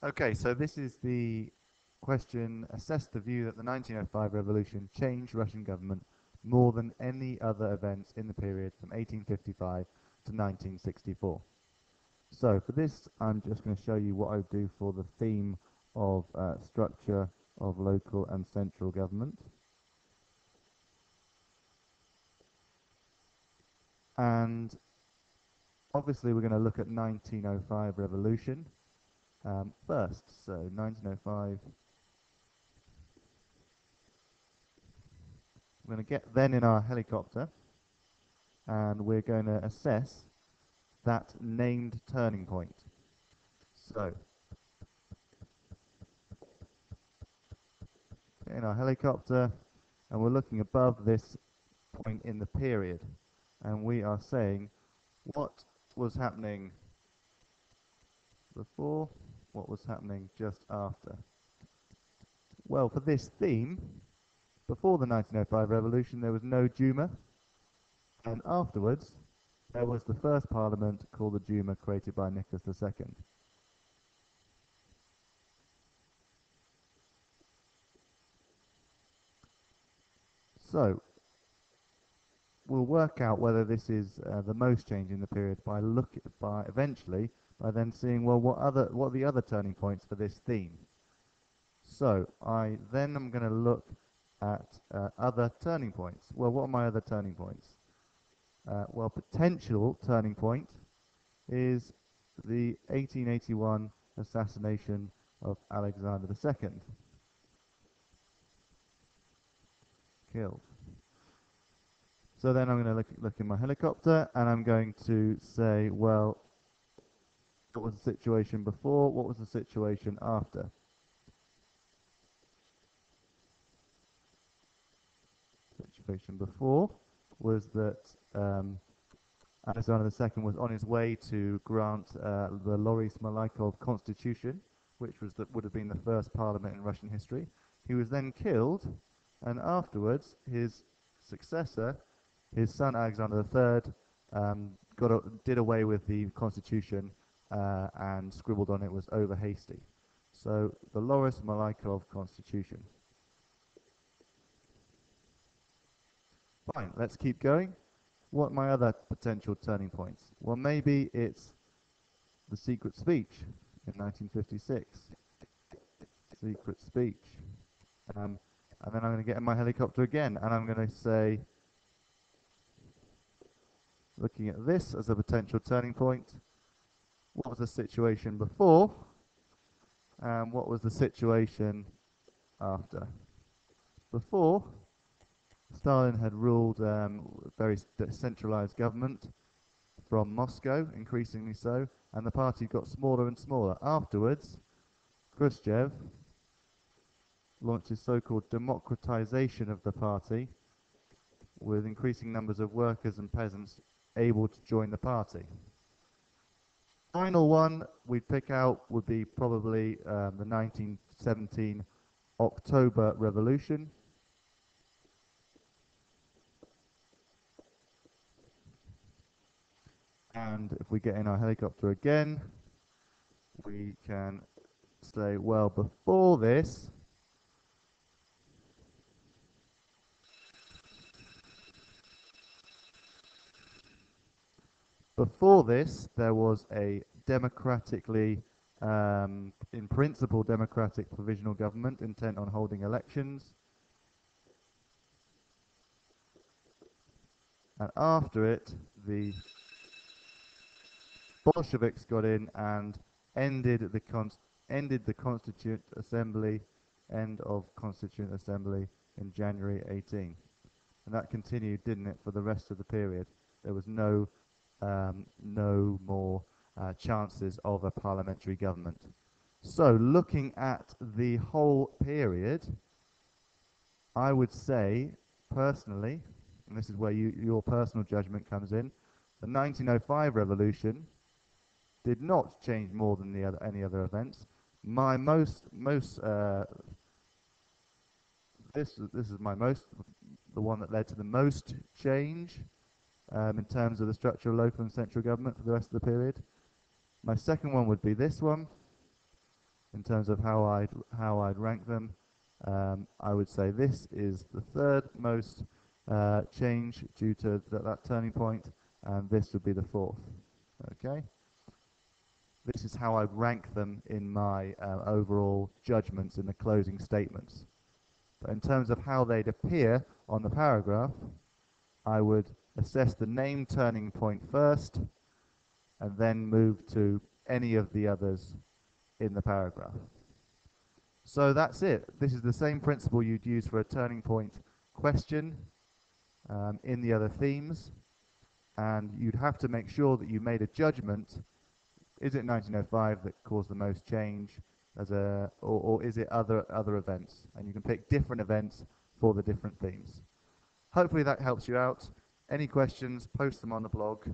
Okay, so this is the question: assess the view that the 1905 revolution changed Russian government more than any other events in the period from 1855 to 1964. So for this, I'm just going to show you what I would do for the theme of structure of local and central government. And obviously we're going to look at 1905 revolution first. So 1905, we're going to get then in our helicopter and we're going to assess that named turning point. So in our helicopter and we're looking above this point in the period and we are saying what was happening before, what was happening just after. Well, for this theme, before the 1905 revolution there was no Duma, and afterwards there was the first parliament called the Duma, created by Nicholas II. So we'll work out whether this is the most change in the period by eventually by then seeing, well, what are the other turning points for this theme. So I then am going to look at other turning points. Well, what are my other turning points? Well, potential turning point is the 1881 assassination of Alexander II. Killed. So then I'm going to look in my helicopter and I'm going to say, well, what was the situation before? What was the situation after? Situation before was that Alexander II was on his way to grant the Loris Malaikov Constitution, which would have been the first parliament in Russian history. He was then killed, and afterwards his successor, his son Alexander III, did away with the constitution and scribbled on it was over hasty. So the Loris Malaikov Constitution. Fine, let's keep going. What are my other potential turning points? Well, maybe it's the secret speech in 1956. Secret speech. And then I'm going to get in my helicopter again, and I'm going to say, looking at this as a potential turning point, what was the situation before, and what was the situation after? Before, Stalin had ruled very centralized government from Moscow, increasingly so, and the party got smaller and smaller. Afterwards, Khrushchev launched his so-called democratization of the party, with increasing numbers of workers and peasants able to join the party. Final one we'd pick out would be probably the 1917 October Revolution. And if we get in our helicopter again, we can say, well, before this, there was a democratically, in principle, democratic provisional government intent on holding elections. And after it, the Bolsheviks got in and ended the Constituent Assembly, end of Constituent Assembly in January 18. And that continued, didn't it, for the rest of the period. There was no more chances of a parliamentary government. So looking at the whole period, I would say, personally, and this is where your personal judgment comes in, the 1905 revolution did not change more than any other events. My this is the one that led to the most change in terms of the structure of local and central government for the rest of the period. My second one would be this one, in terms of how I'd rank them. I would say this is the third most change due to that turning point, and this would be the fourth. Okay, this is how I'd rank them in my overall judgments in the closing statements. But in terms of how they'd appear on the paragraph, I would assess the name turning point first, and then move to any of the others in the paragraph. So that's it. This is the same principle you'd use for a turning point question in the other themes, and you'd have to make sure that you made a judgment. Is it 1905 that caused the most change, or is it other events? And you can pick different events for the different themes. Hopefully that helps you out. Any questions, post them on the blog.